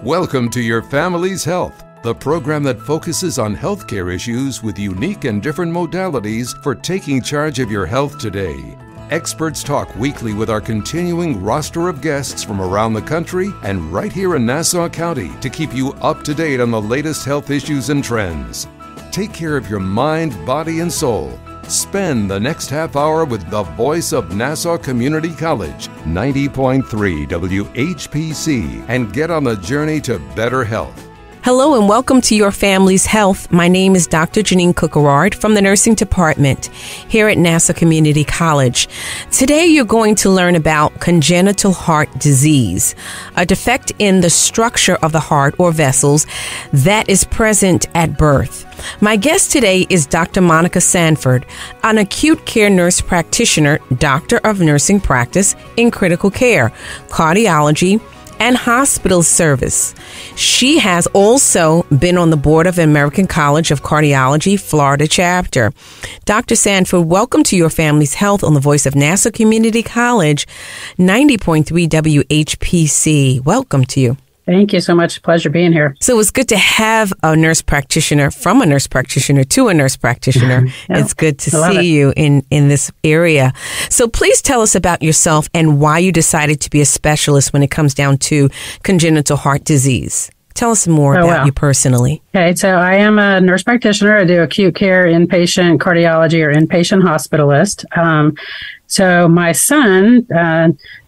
Welcome to Your Family's Health, the program that focuses on healthcare issues with unique and different modalities for taking charge of your health today. Experts talk weekly with our continuing roster of guests from around the country and right here in Nassau County to keep you up to date on the latest health issues and trends. Take care of your mind, body, and soul. Spend the next half hour with the voice of Nassau Community College, 90.3 WHPC, and get on the journey to better health. Hello and welcome to Your Family's Health. My name is Dr. Jeanine Cook-Garard from the Nursing Department here at Nassau Community College. Today you're going to learn about congenital heart disease, a defect in the structure of the heart or vessels that is present at birth. My guest today is Dr. Monica Stanford, an acute care nurse practitioner, doctor of nursing practice in critical care, cardiology, and hospital service. She has also been on the board of American College of Cardiology, Florida chapter. Dr. Stanford, welcome to Your Family's Health on the voice of Nassau Community College, 90.3 WHPC. Welcome to you. Thank you so much. Pleasure being here. So it's good to have a nurse practitioner from a nurse practitioner to a nurse practitioner. It's good to see you in this area. So please tell us about yourself and why you decided to be a specialist when it comes down to congenital heart disease. Tell us more about you personally. Okay, so I am a nurse practitioner. I do acute care, inpatient cardiology, or inpatient hospitalist. So my son,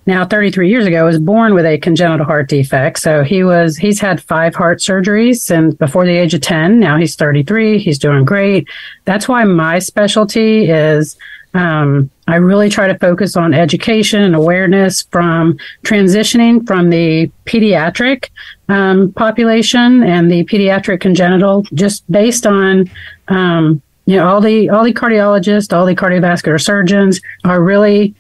now 33 years ago, was born with a congenital heart defect. So he's had 5 heart surgeries since before the age of 10. Now he's 33. He's doing great. That's why my specialty is I really try to focus on education and awareness from transitioning from the pediatric population and the pediatric congenital, just based on all the cardiologists, all the cardiovascular surgeons are really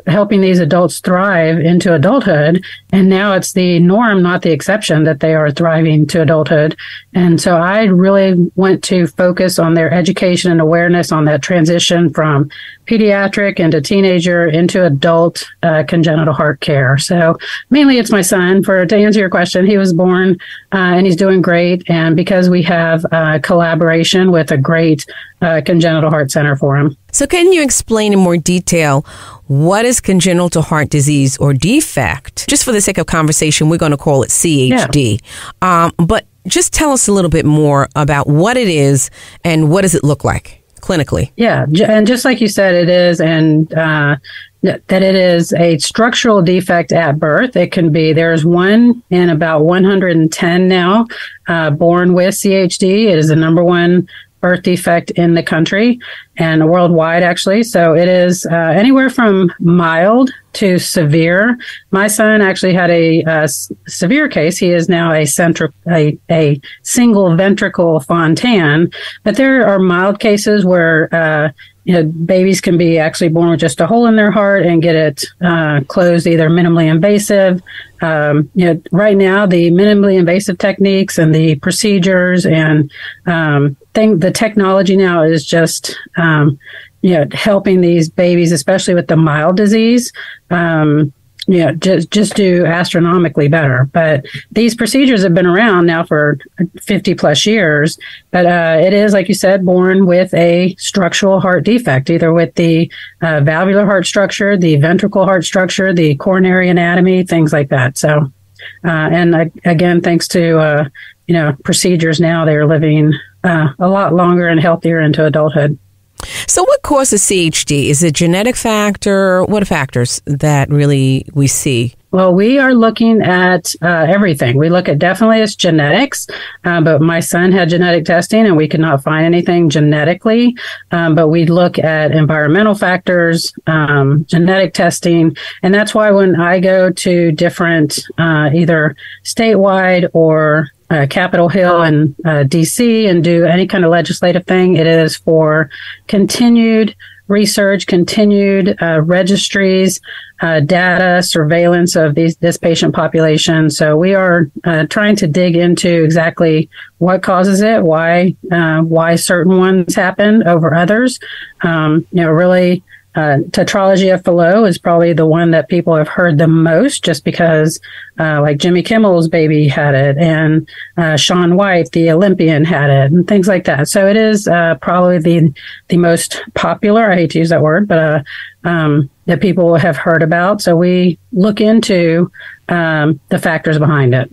helping these adults thrive into adulthood. And now it's the norm, not the exception, that they are thriving to adulthood. And so I really want to focus on their education and awareness on that transition from pediatric into teenager into adult congenital heart care. So mainly it's my son. To answer your question, he was born and he's doing great. And because we have collaboration with a great congenital heart center for him. So can you explain in more detail what is congenital heart disease or defect? Just for the sake of conversation, we're going to call it CHD. Yeah. But just tell us a little bit more about what it is and what does it look like clinically? Yeah, and just like you said, it is, and that it is a structural defect at birth. It can be, there's one in about 110 now born with CHD. It is the number one birth defect in the country and worldwide, actually. So it is anywhere from mild to severe. My son actually had a severe case. He is now a single ventricle Fontan, but there are mild cases where babies can be actually born with just a hole in their heart and get it closed, either minimally invasive. Right now, the minimally invasive techniques and the procedures and the technology now is just helping these babies, especially with the mild disease, just do astronomically better. But these procedures have been around now for 50 plus years. But it is, like you said, born with a structural heart defect, either with the valvular heart structure, the ventricle heart structure, the coronary anatomy, things like that. So, and again, thanks to, procedures now, they're living a lot longer and healthier into adulthood. So what causes CHD? Is it genetic factor? What are factors that really we see? Well, we are looking at everything. We look at definitely it's genetics, but my son had genetic testing and we could not find anything genetically. But we look at environmental factors, genetic testing. And that's why when I go to different either statewide or Capitol Hill and DC and do any kind of legislative thing, it is for continued research, continued registries, data, surveillance of this patient population. So we are trying to dig into exactly what causes it, why certain ones happen over others. Really Tetralogy of Fallot is probably the one that people have heard the most, just because like Jimmy Kimmel's baby had it, and Shaun White, the Olympian, had it, and things like that. So it is probably the most popular, I hate to use that word, but that people have heard about. So we look into the factors behind it.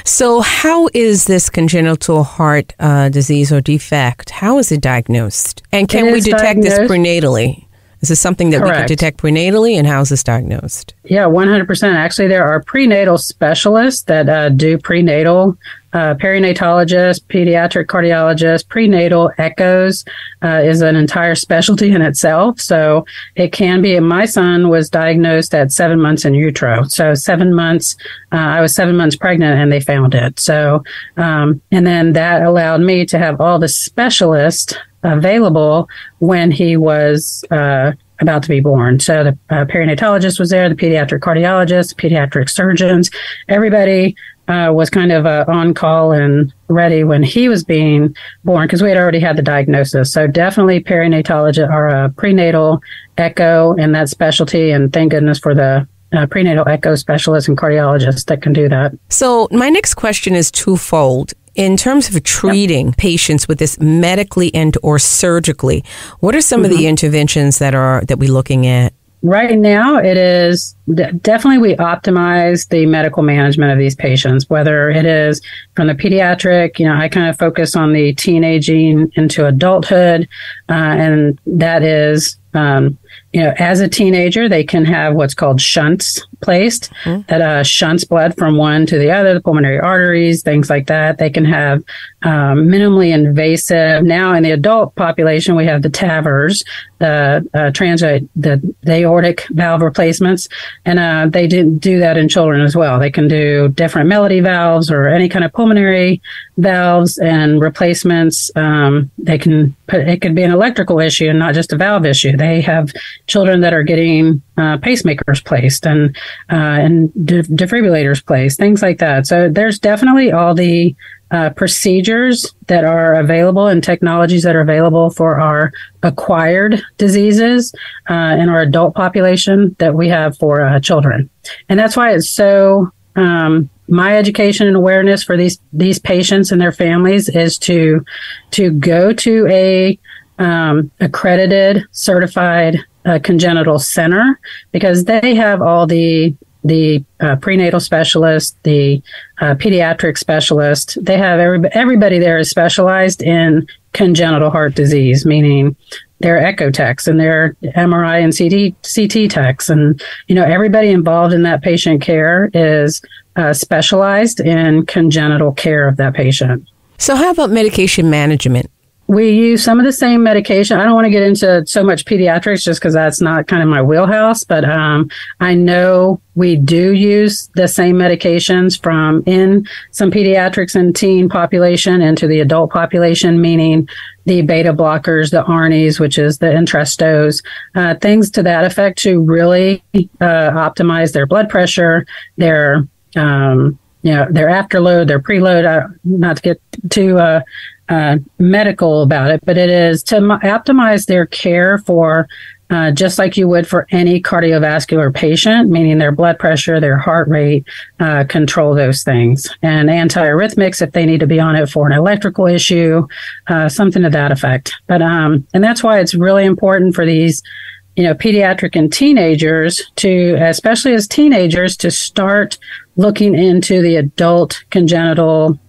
So how is this congenital heart disease or defect, how is it diagnosed? And can we detect this prenatally? Is this something that Correct. we can detect prenatally, and how is this diagnosed? Yeah, 100%. Actually, there are prenatal specialists that do prenatal, perinatologists, pediatric cardiologists, prenatal echoes is an entire specialty in itself. So it can be, and my son was diagnosed at 7 months in utero. So 7 months, I was 7 months pregnant and they found it. So, and then that allowed me to have all the specialists available when he was about to be born. So the perinatologist was there, the pediatric cardiologist, pediatric surgeons, everybody was kind of on call and ready when he was being born, because we had already had the diagnosis. So definitely perinatologist or a prenatal echo in that specialty, and thank goodness for the prenatal echo specialists and cardiologists that can do that. So my next question is twofold. In terms of treating patients with this medically and or surgically, what are some of the interventions that we're looking at? Right now, it is definitely we optimize the medical management of these patients, whether it is from the pediatric, I kind of focus on the teenaging into adulthood, and that is, as a teenager, they can have what's called shunts placed that shunts blood from one to the other, the pulmonary arteries, things like that. They can have minimally invasive. Now in the adult population, we have the TAVRs, the aortic valve replacements, and they do that in children as well. They can do different melody valves or any kind of pulmonary valves and replacements. It could be an electrical issue and not just a valve issue. They have children that are getting pacemakers placed and defibrillators placed, things like that. So there's definitely all the procedures that are available and technologies that are available for our acquired diseases in our adult population that we have for children. And that's why it's so my education and awareness for these patients and their families is to go to a accredited, certified congenital center, because they have all the prenatal specialist, the pediatric specialist. They have everybody there is specialized in congenital heart disease, meaning their echo techs and their MRI and CT techs, and everybody involved in that patient care is specialized in congenital care of that patient. So how about medication management? We use some of the same medication. I don't want to get into so much pediatrics just because that's not kind of my wheelhouse, but I know we do use the same medications from in some pediatrics and teen population into the adult population, meaning the beta blockers, the ARNIs, which is the Entrestos, things to that effect to really optimize their blood pressure, their afterload, their preload, not to get too medical about it, but it is to optimize their care for just like you would for any cardiovascular patient, meaning their blood pressure, their heart rate, control those things. And antiarrhythmics if they need to be on it for an electrical issue, something to that effect. But and that's why it's really important for these pediatric and teenagers to, especially as teenagers, to start looking into the adult congenital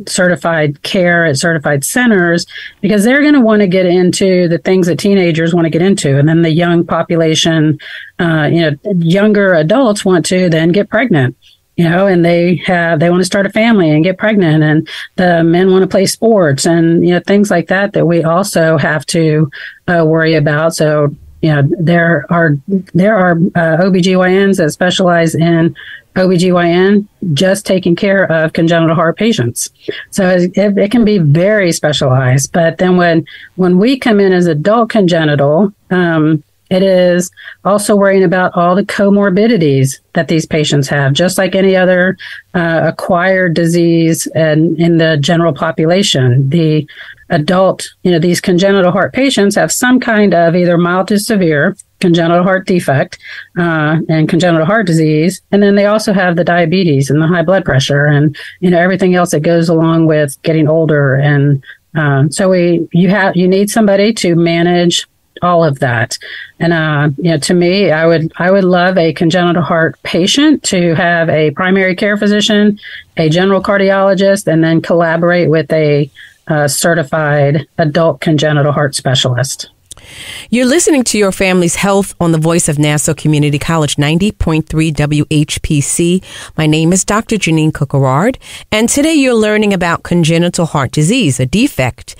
certified care at certified centers, because they're going to want to get into the things that teenagers want to get into. And then the young population, younger adults want to then get pregnant, and they want to start a family and get pregnant, and the men want to play sports and, things like that we also have to worry about. So, there are OBGYNs that specialize in OBGYN just taking care of congenital heart patients. So it can be very specialized. But then when we come in as adult congenital, it is also worrying about all the comorbidities that these patients have, just like any other acquired disease and in the general population. The adult, these congenital heart patients have some kind of either mild to severe congenital heart defect and congenital heart disease. And then they also have the diabetes and the high blood pressure and, everything else that goes along with getting older. And so you need somebody to manage all of that. And, to me, I would love a congenital heart patient to have a primary care physician, a general cardiologist, and then collaborate with a certified adult congenital heart specialist. You're listening to Your Family's Health on the voice of Nassau Community College 90.3 WHPC. My name is Dr. Jeanine Cook-Garard, and today you're learning about congenital heart disease, a defect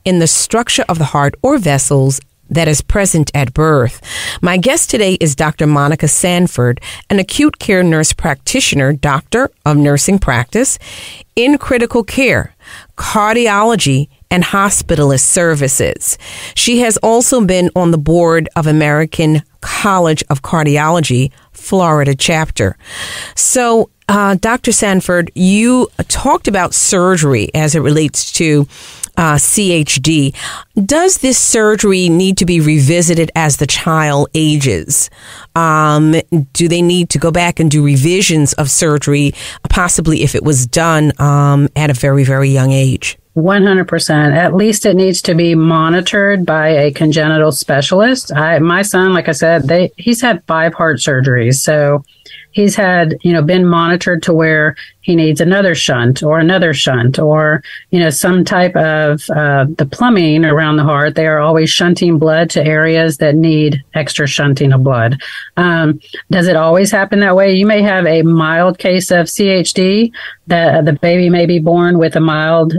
in the structure of the heart or vessels that is present at birth. My guest today is Dr. Monica Stanford, an acute care nurse practitioner, doctor of nursing practice in critical care, cardiology, and hospitalist services. She has also been on the board of American College of Cardiology, Florida chapter. So, Dr. Stanford, you talked about surgery as it relates to CHD. Does this surgery need to be revisited as the child ages? Do they need to go back and do revisions of surgery, possibly if it was done at a very, very young age? 100%. At least it needs to be monitored by a congenital specialist. My son, like I said, he's had 5 heart surgeries. So he's had, been monitored to where he needs another shunt or some type of the plumbing around the heart. They are always shunting blood to areas that need extra shunting of blood. Does it always happen that way? You may have a mild case of CHD that the baby may be born with a mild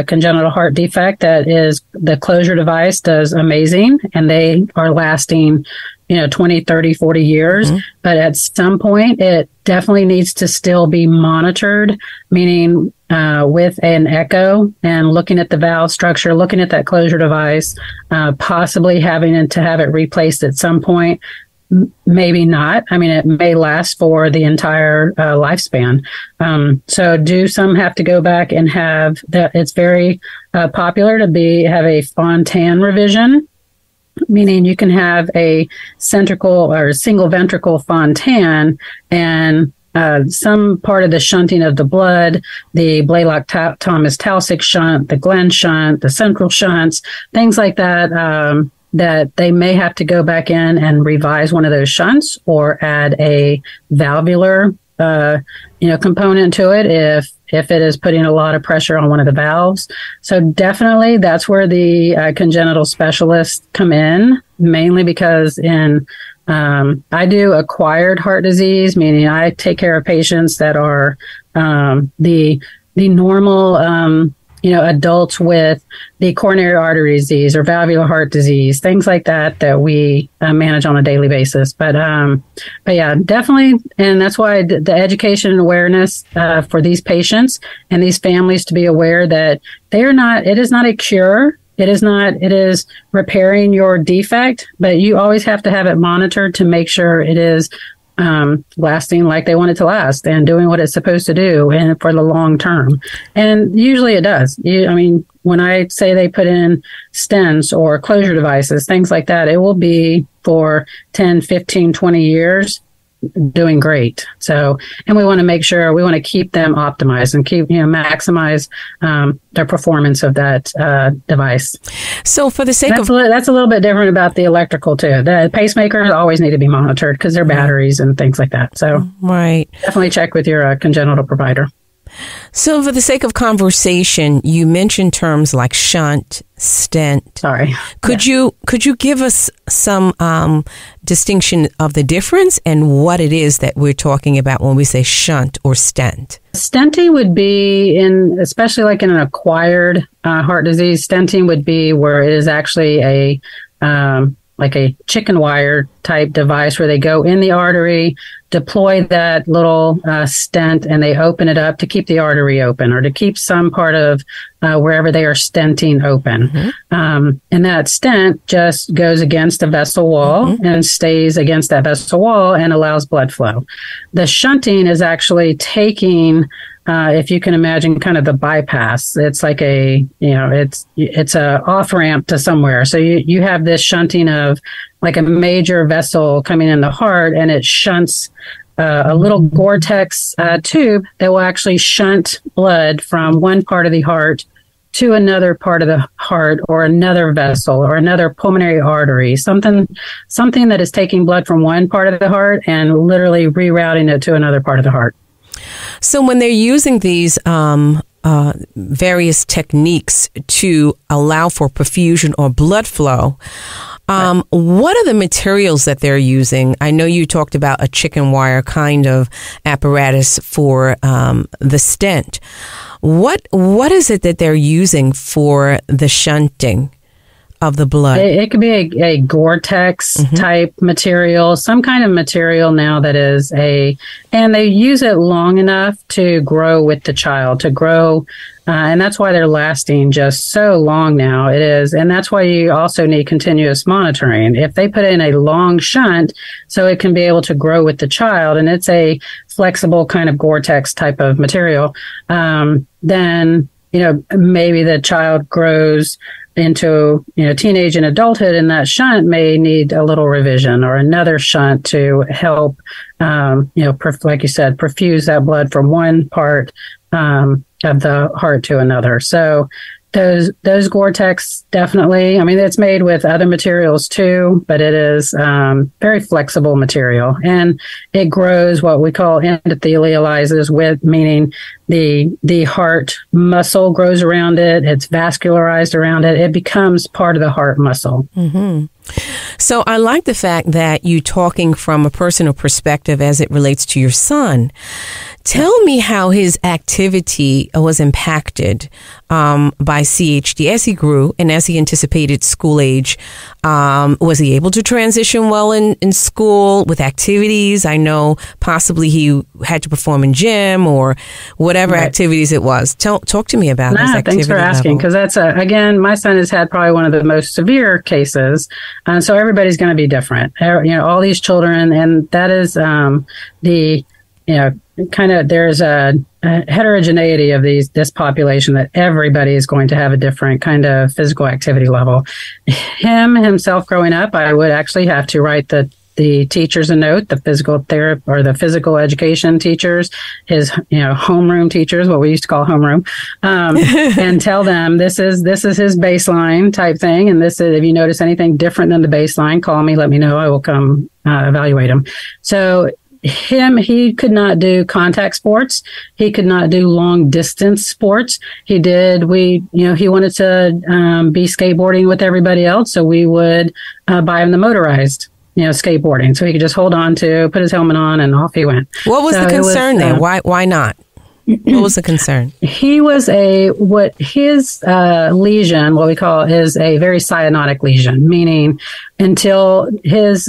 congenital heart defect that is the closure device does amazing and they are lasting 20, 30, 40 years. Mm-hmm. But at some point, it definitely needs to still be monitored, meaning with an echo and looking at the valve structure, looking at that closure device, possibly having to have it replaced at some point. Maybe not. I mean, it may last for the entire lifespan. So do some have to go back and have that? It's very popular to have a Fontan revision, meaning you can have a centricle or single ventricle Fontan and some part of the shunting of the blood, the Blalock-Thomas-Taussig shunt, the Glenn shunt, the central shunts, things like that, that they may have to go back in and revise one of those shunts or add a valvular component to it if it is putting a lot of pressure on one of the valves. So definitely that's where the congenital specialists come in, mainly because I do acquired heart disease, meaning I take care of patients that are the normal adults with the coronary artery disease or valvular heart disease, things like that we manage on a daily basis. But yeah, definitely. And that's why the education and awareness for these patients and these families to be aware that it is not a cure. It is repairing your defect, but you always have to have it monitored to make sure it is lasting like they want it to last and doing what it's supposed to do and for the long term. And usually it does. When I say they put in stents or closure devices, things like that, it will be for 10, 15, 20 years doing great. So, and we want to make sure we want to keep them optimized and maximize their performance of that device. So for the sake that's a little bit different about the electrical too. The pacemakers always need to be monitored because they're batteries and things like that. So right. Definitely check with your congenital provider. So for the sake of conversation, you mentioned terms like shunt, stent. Sorry. Could you give us some distinction of the difference and what it is that we're talking about when we say shunt or stent? Stenting would be especially like in an acquired heart disease, stenting would be where it is actually like a chicken wire type device where they go in the artery, deploy that little stent, and they open it up to keep the artery open or to keep some part of wherever they are stenting open. And that stent just goes against the vessel wall and stays against that vessel wall and allows blood flow. The shunting is actually taking, if you can imagine kind of the bypass, it's like it's a off ramp to somewhere. So you have this shunting of like a major vessel coming in the heart, and it shunts a little Gore-Tex tube that will actually shunt blood from one part of the heart to another part of the heart, or another vessel, or another pulmonary artery, something that is taking blood from one part of the heart and literally rerouting it to another part of the heart. So when they're using these various techniques to allow for perfusion or blood flow, what are the materials that they're using? I know you talked about a chicken wire kind of apparatus for the stent. What is it that they're using for the shunting of the blood? It could be a Gore-Tex type material, some kind of material now that is and they use it long enough to grow with the child, and that's why they're lasting just so long now. It is, and that's why you also need continuous monitoring. If they put in a long shunt, so it can be able to grow with the child, and it's a flexible kind of Gore-Tex type of material, then maybe the child grows into teenage and adulthood, and that shunt may need a little revision or another shunt to help like you said, perfuse that blood from one part of the heart to another. So those Gore-Tex, definitely. I mean, it's made with other materials too, but it is very flexible material, and it grows what we call endothelializes, with meaning the heart muscle grows around it. It's vascularized around it. It becomes part of the heart muscle. So I like the fact that you're talking from a personal perspective as it relates to your son. Tell me how his activity was impacted by CHD as he grew and as he anticipated school age. Was he able to transition well in school with activities? I know possibly he had to perform in gym or whatever activities it was. Talk to me about his activity. Thanks for asking, because that's again, my son has had probably one of the most severe cases, so everybody's going to be different. All these children, and that is there's a heterogeneity of this population, that everybody is going to have a different kind of physical activity level. Himself growing up, I would actually have to write the teachers a note, the physical therapy or the physical education teachers, his homeroom teachers, what we used to call homeroom, and tell them this is his baseline type thing, and this is, if you notice anything different than the baseline, call me, let me know, I will come evaluate him. So he could not do contact sports. He could not do long distance sports. He wanted to be skateboarding with everybody else, so we would buy him the motorized skateboarding, so he could just hold on to, put his helmet on, and off he went. What was the concern there? Why not? What was the concern? He was his lesion, what we call, is a very cyanotic lesion, meaning until his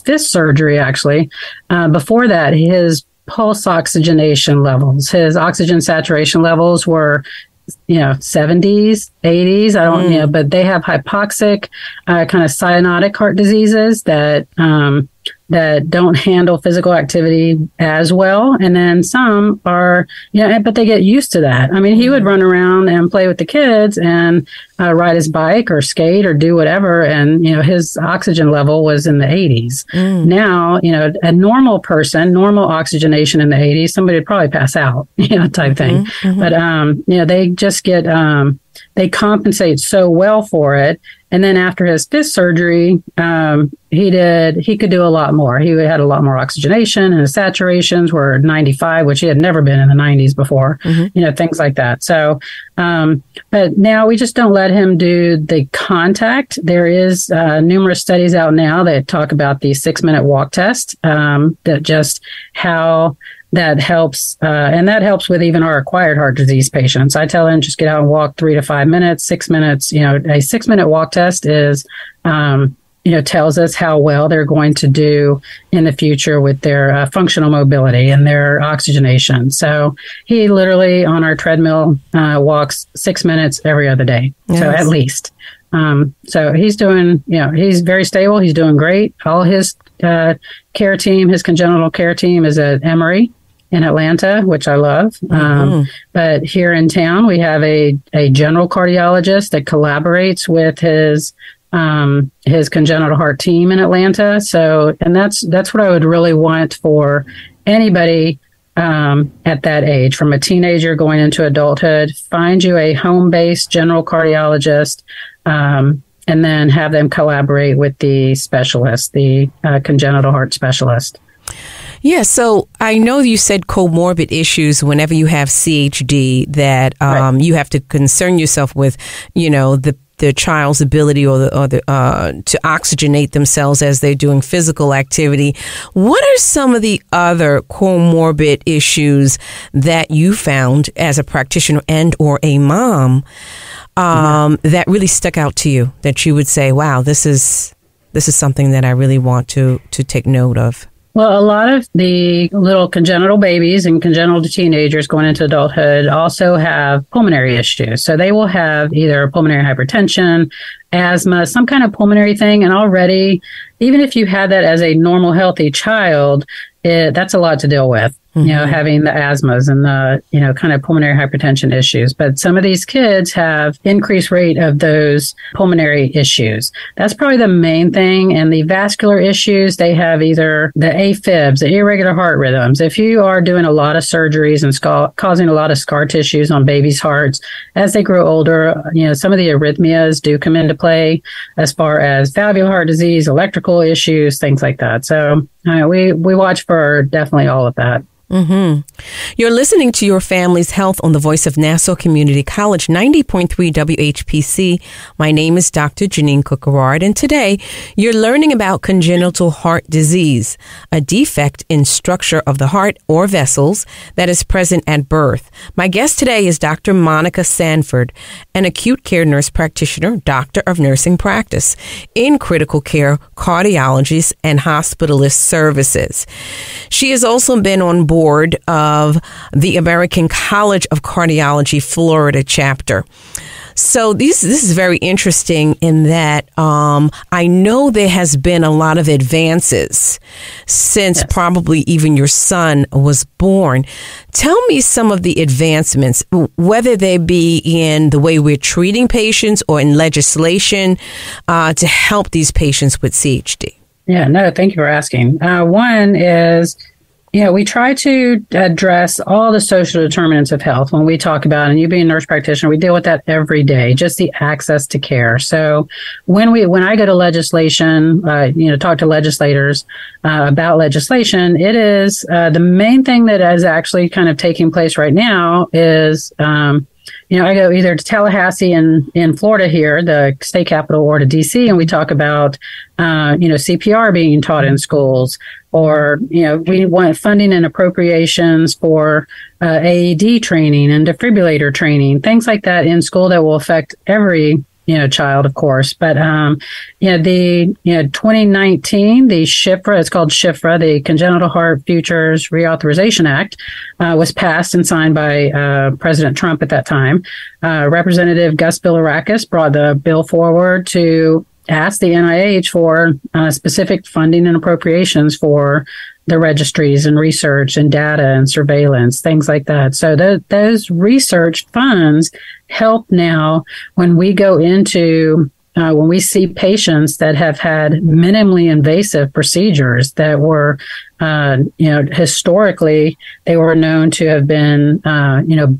fifth surgery, actually, before that, his pulse oxygenation levels, his oxygen saturation levels were 70s, 80s. I don't, but they have hypoxic, kind of cyanotic heart diseases that don't handle physical activity as well. And then some are, but they get used to that. I mean, he would run around and play with the kids and ride his bike or skate or do whatever. And, his oxygen level was in the 80s. Now, a normal person, normal oxygenation in the 80s, somebody would probably pass out, type thing. But, they just get, they compensate so well for it. And then after his fifth surgery, he could do a lot more. He had a lot more oxygenation, and his saturations were 95, which he had never been in the 90s before, things like that. So, but now we just don't let him do the contact. There is numerous studies out now that talk about the 6-minute walk test, that just how that helps, and that helps with even our acquired heart disease patients. I tell them just get out and walk 3 to 5 minutes, 6 minutes. A 6-minute walk test is tells us how well they're going to do in the future with their functional mobility and their oxygenation. So he literally on our treadmill walks 6 minutes every other day. Yes. So at least. So he's doing, he's very stable. He's doing great. All his care team, his congenital care team is at Emory in Atlanta, which I love. But here in town, we have a general cardiologist that collaborates with his congenital heart team in Atlanta. So, and that's what I would really want for anybody at that age, from a teenager going into adulthood. Find you a home-based general cardiologist, and then have them collaborate with the specialist, the congenital heart specialist. Yeah, so I know you said comorbid issues whenever you have CHD that right. You have to concern yourself with, the child's ability or the to oxygenate themselves as they're doing physical activity. What are some of the other comorbid issues that you found as a practitioner and or a mom that really stuck out to you, that you would say, wow, this is something that I really want to take note of? Well, a lot of the little congenital babies and congenital teenagers going into adulthood also have pulmonary issues. So they will have either pulmonary hypertension, asthma, some kind of pulmonary thing. And already, even if you had that as a normal, healthy child, that's a lot to deal with. Having the asthmas and the, kind of pulmonary hypertension issues. But some of these kids have increased rate of those pulmonary issues. That's probably the main thing. And the vascular issues, they have either the AFibs, the irregular heart rhythms. If you are doing a lot of surgeries and causing a lot of scar tissues on babies' hearts, as they grow older, some of the arrhythmias do come into play as far as valvular heart disease, electrical issues, things like that. So we watch for definitely all of that. Mm-hmm. You're listening to Your Family's Health on the Voice of Nassau Community College, 90.3 WHPC. My name is Dr. Jeanine Cook-Garard, and today you're learning about congenital heart disease, a defect in structure of the heart or vessels that is present at birth. My guest today is Dr. Monica Stanford, an acute care nurse practitioner, doctor of nursing practice in critical care, cardiology, and hospitalist services. She has also been on board of the American College of Cardiology Florida chapter. So this is very interesting in that I know there has been a lot of advances since yes. probably even your son was born. Tell me some of the advancements, whether they be in the way we're treating patients or in legislation to help these patients with CHD. Yeah, no, thank you for asking. One is, we try to address all the social determinants of health when we talk about, and you being a nurse practitioner, we deal with that every day, just the access to care. So when I go to legislation, talk to legislators about legislation, it is the main thing that is actually kind of taking place right now is, I go either to Tallahassee in Florida here, the state capital, or to DC, and we talk about, CPR being taught in schools, or, we want funding and appropriations for AED training and defibrillator training, things like that in school that will affect every child, of course. But, the 2019, the SHFRA, it's called SHFRA, the Congenital Heart Futures Reauthorization Act, was passed and signed by President Trump at that time. Representative Gus Bilirakis brought the bill forward to ask the NIH for specific funding and appropriations for the registries and research and data and surveillance, things like that. So those research funds help now when we go into when we see patients that have had minimally invasive procedures that were, historically, they were known to have been,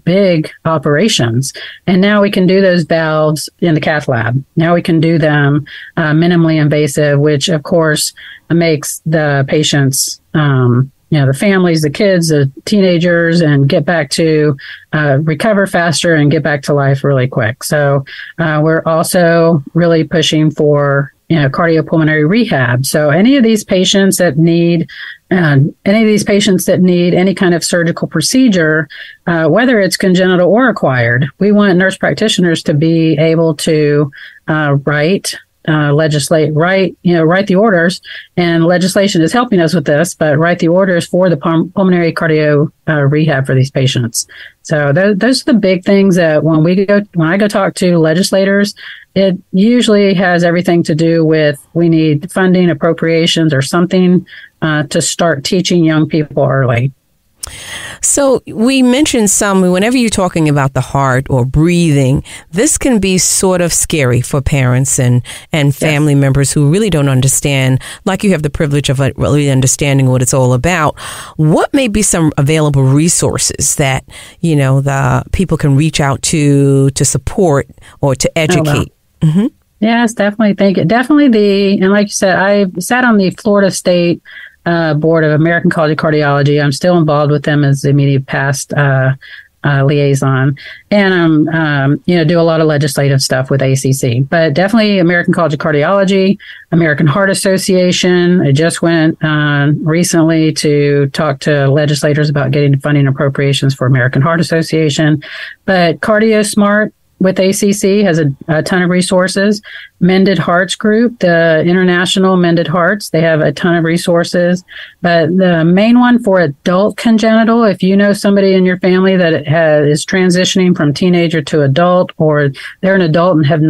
big operations. And now we can do those valves in the cath lab. Now we can do them minimally invasive, which, of course, makes the patients, the families, the kids, the teenagers, and get back to recover faster and get back to life really quick. So we're also really pushing for cardiopulmonary rehab. So any of these patients that need any kind of surgical procedure, whether it's congenital or acquired, we want nurse practitioners to be able to write write the orders, and legislation is helping us with this, but write the orders for the pulmonary cardio rehab for these patients. So those are the big things that when I go talk to legislators, it usually has everything to do with we need funding, appropriations, or something to start teaching young people early. So we mentioned whenever you're talking about the heart or breathing, this can be sort of scary for parents and family members who really don't understand, like you have the privilege of really understanding what it's all about. What may be some available resources that, the people can reach out to support or to educate? Oh, wow. Mm-hmm. Yes, definitely. And like you said, I sat on the Florida State board of American College of Cardiology. I'm still involved with them as the immediate past liaison, and do a lot of legislative stuff with ACC. But definitely American College of Cardiology, American Heart Association. I just went recently to talk to legislators about getting funding appropriations for American Heart Association. But CardioSmart with ACC has a ton of resources. Mended Hearts Group, the International Mended Hearts, they have a ton of resources. But the main one for adult congenital, if you know somebody in your family that is transitioning from teenager to adult, or they're an adult and have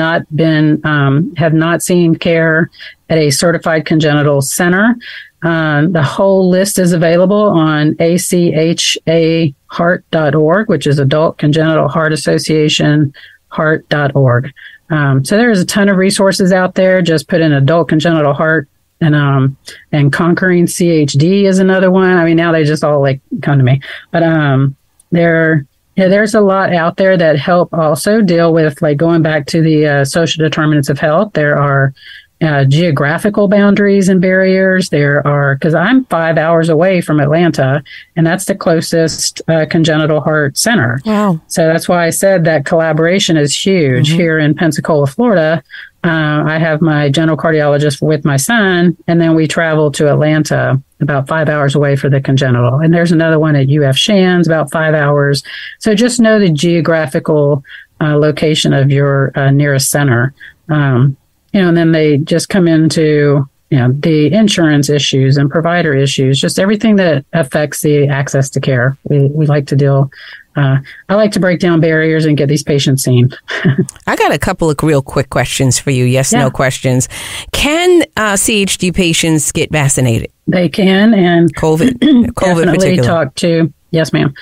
not seen care at a certified congenital center, the whole list is available on ACHAHeart.org, which is Adult Congenital Heart Association heart.org. So there's a ton of resources out there. Just put in adult congenital heart, and conquering CHD is another one. I mean, now they just all come to me, but there's a lot out there that help also deal with going back to the social determinants of health. There are geographical boundaries and barriers. There are, because I'm 5 hours away from Atlanta, and that's the closest congenital heart center. Wow. So that's why I said that collaboration is huge. Mm-hmm. Here in Pensacola, Florida, I have my general cardiologist with my son, and then we travel to Atlanta, about 5 hours away for the congenital. And there's another one at UF Shands, about 5 hours. So just know the geographical location of your nearest center. And then they just come into, the insurance issues and provider issues, just everything that affects the access to care. We like to deal. I like to break down barriers and get these patients seen. I got a couple of real quick questions for you. Yes, no questions. Can CHD patients get vaccinated? They can, and COVID definitely talk to. Yes, ma'am.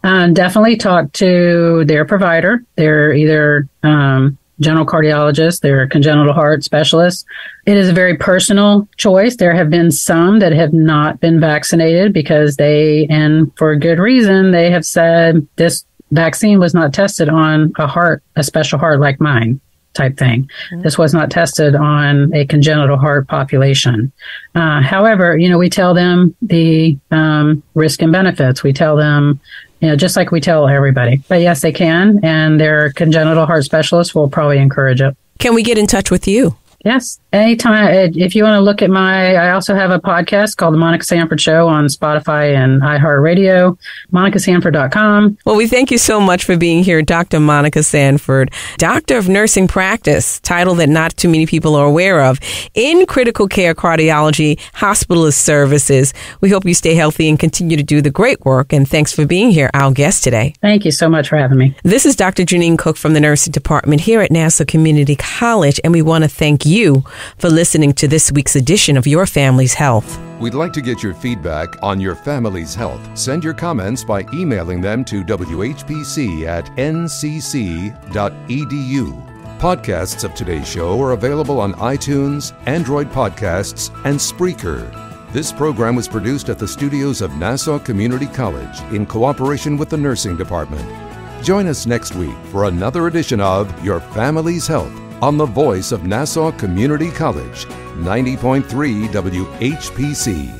Definitely talk to their provider. They're either general cardiologist, they're congenital heart specialists. It is a very personal choice. There have been some that have not been vaccinated because and for good reason, they have said this vaccine was not tested on a special heart like mine type thing. Mm-hmm. This was not tested on a congenital heart population. However, we tell them the risk and benefits. We tell them, just like we tell everybody. But yes, they can, and their congenital heart specialists will probably encourage it. Can we get in touch with you? Yes. Anytime. If you want to look at I also have a podcast called The Monica Sanford Show on Spotify and iHeartRadio, monicasanford.com. Well, we thank you so much for being here, Dr. Monica Sanford, Doctor of Nursing Practice, title that not too many people are aware of, in critical care cardiology, hospitalist services. We hope you stay healthy and continue to do the great work. And thanks for being here, our guest today. Thank you so much for having me. This is Dr. Jeanine Cook from the Nursing Department here at Nassau Community College, and we want to thank you for listening to this week's edition of Your Family's Health. We'd like to get your feedback on your family's health. Send your comments by emailing them to whpc@ncc.edu. Podcasts of today's show are available on iTunes, Android Podcasts, and Spreaker. This program was produced at the studios of Nassau Community College in cooperation with the Nursing Department. Join us next week for another edition of Your Family's Health on the voice of Nassau Community College, 90.3 WHPC.